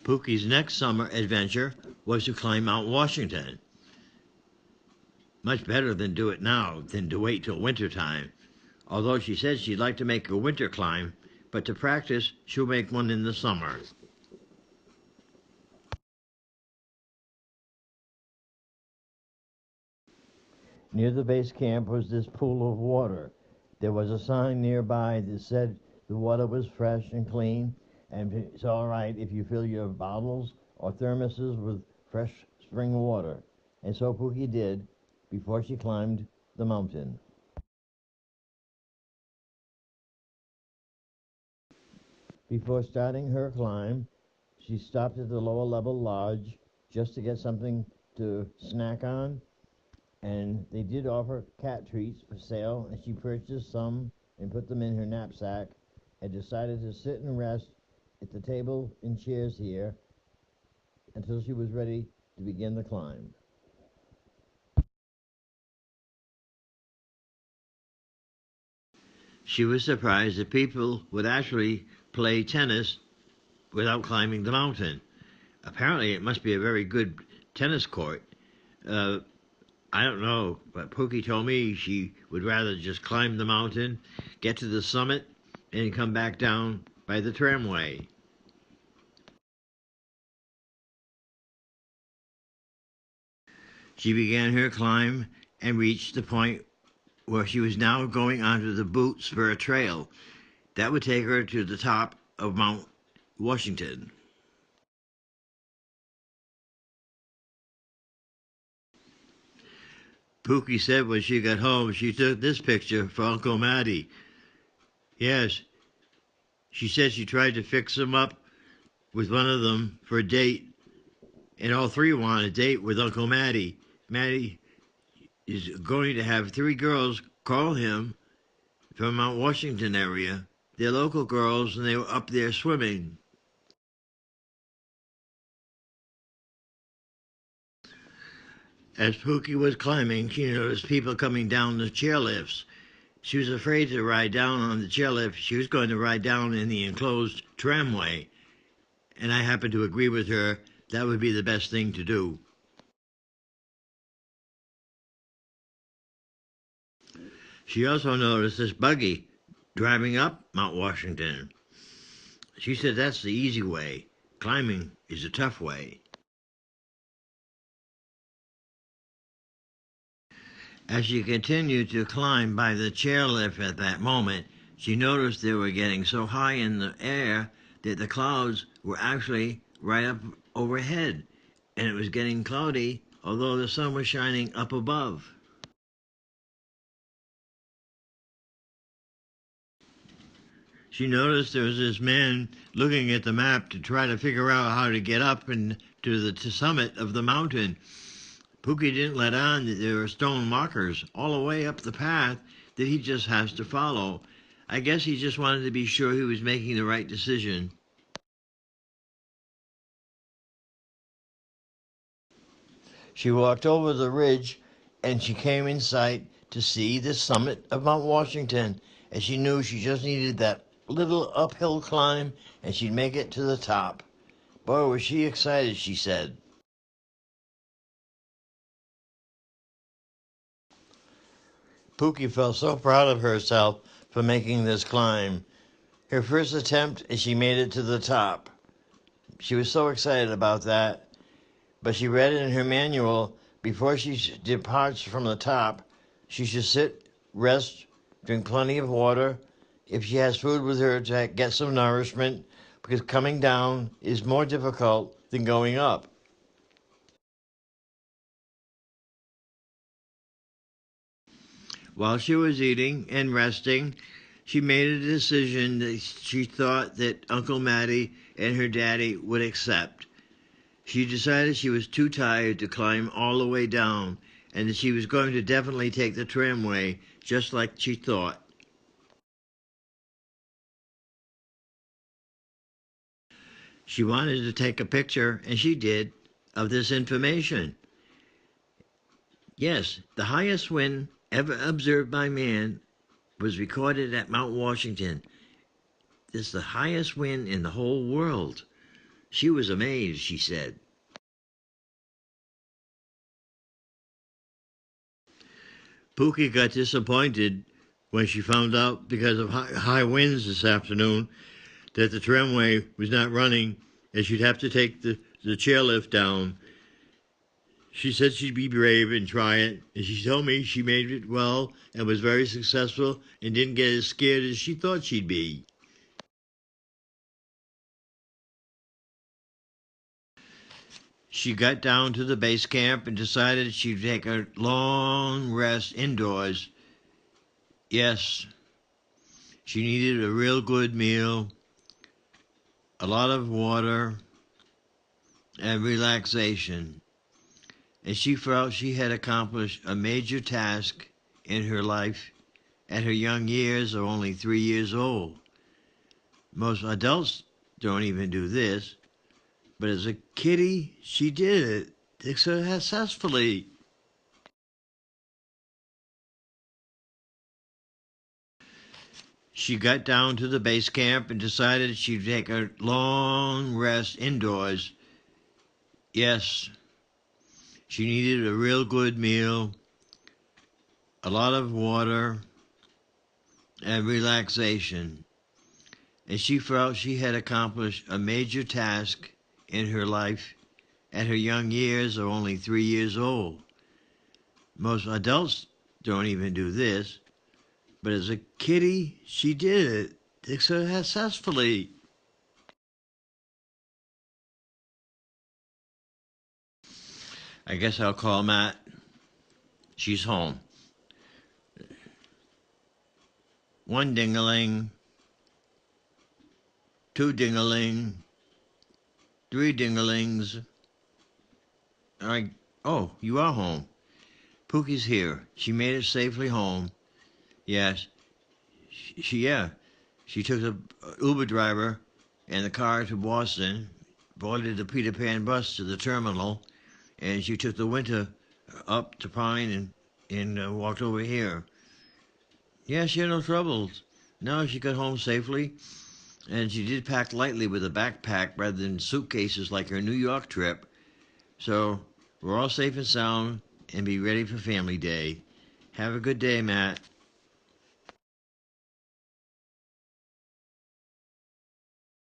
Pookie's next summer adventure was to climb Mount Washington. Much better than do it now than to wait till winter time. Although she said she'd like to make a winter climb, but to practice, she'll make one in the summer. Near the base camp was this pool of water. There was a sign nearby that said the water was fresh and clean, and it's all right if you fill your bottles or thermoses with fresh spring water. And so Pookie did before she climbed the mountain. Before starting her climb, she stopped at the lower level lodge just to get something to snack on, and they did offer cat treats for sale, and she purchased some and put them in her knapsack and decided to sit and rest at the table and chairs here until she was ready to begin the climb. She was surprised that people would actually play tennis without climbing the mountain. Apparently, it must be a very good tennis court. I don't know, but Pookie told me she would rather just climb the mountain, get to the summit, and come back down by the tramway. She began her climb and reached the point where she was now going onto the boots for a trail. That would take her to the top of Mount Washington. Pookie said when she got home, she took this picture for Uncle Matty. Yes, she said she tried to fix him up with one of them for a date, and all three wanted a date with Uncle Matty. Matty is going to have three girls call him from Mount Washington area. They're local girls, and they were up there swimming. As Pookie was climbing, she noticed people coming down the chairlifts. She was afraid to ride down on the chairlift. She was going to ride down in the enclosed tramway, and I happened to agree with her. That would be the best thing to do. She also noticed this buggy driving up Mount Washington. She said that's the easy way. Climbing is a tough way. As she continued to climb by the chairlift at that moment, she noticed they were getting so high in the air that the clouds were actually right up overhead, and it was getting cloudy, although the sun was shining up above. She noticed there was this man looking at the map to try to figure out how to get up and to the summit of the mountain. Pookie didn't let on that there were stone markers all the way up the path that he just has to follow. I guess he just wanted to be sure he was making the right decision. She walked over the ridge and she came in sight to see the summit of Mount Washington, and she knew she just needed that little uphill climb and she'd make it to the top. Boy, was she excited, she said. Pookie felt so proud of herself for making this climb. Her first attempt, and she made it to the top. She was so excited about that, but she read in her manual before she departs from the top, she should sit, rest, drink plenty of water. If she has food with her, to get some nourishment, because coming down is more difficult than going up. While she was eating and resting, she made a decision that she thought that Uncle Matty and her daddy would accept. She decided she was too tired to climb all the way down, and that she was going to definitely take the tramway, just like she thought. She wanted to take a picture, and she did, of this information. Yes, the highest wind ever observed by man was recorded at Mount Washington. This is the highest wind in the whole world. She was amazed, she said. Pookie got disappointed when she found out, because of high winds this afternoon, that the tramway was not running and she'd have to take the chairlift down. She said she'd be brave and try it, and she told me she made it well and was very successful and didn't get as scared as she thought she'd be. She got down to the base camp and decided she'd take a long rest indoors. Yes, she needed a real good meal, a lot of water, and relaxation. And she felt she had accomplished a major task in her life at her young years of only 3 years old. Most adults don't even do this, but as a kitty, she did it successfully. She got down to the base camp and decided she'd take a long rest indoors. Yes, she needed a real good meal, a lot of water, and relaxation. And she felt she had accomplished a major task in her life at her young years of only 3 years old. Most adults don't even do this, but as a kitty, she did it successfully. I guess I'll call Matt. She's home. One ding-a-ling, two ding-a-ling, three ding-a-lings. Oh, you are home. Pookie's here. She made it safely home. Yes, she took the Uber driver and the car to Boston, boarded the Peter Pan bus to the terminal, and she took the Winter up to Pine and walked over here. Yeah, she had no troubles. No, she got home safely, and she did pack lightly with a backpack rather than suitcases like her New York trip. So we're all safe and sound and be ready for Family Day. Have a good day, Matt.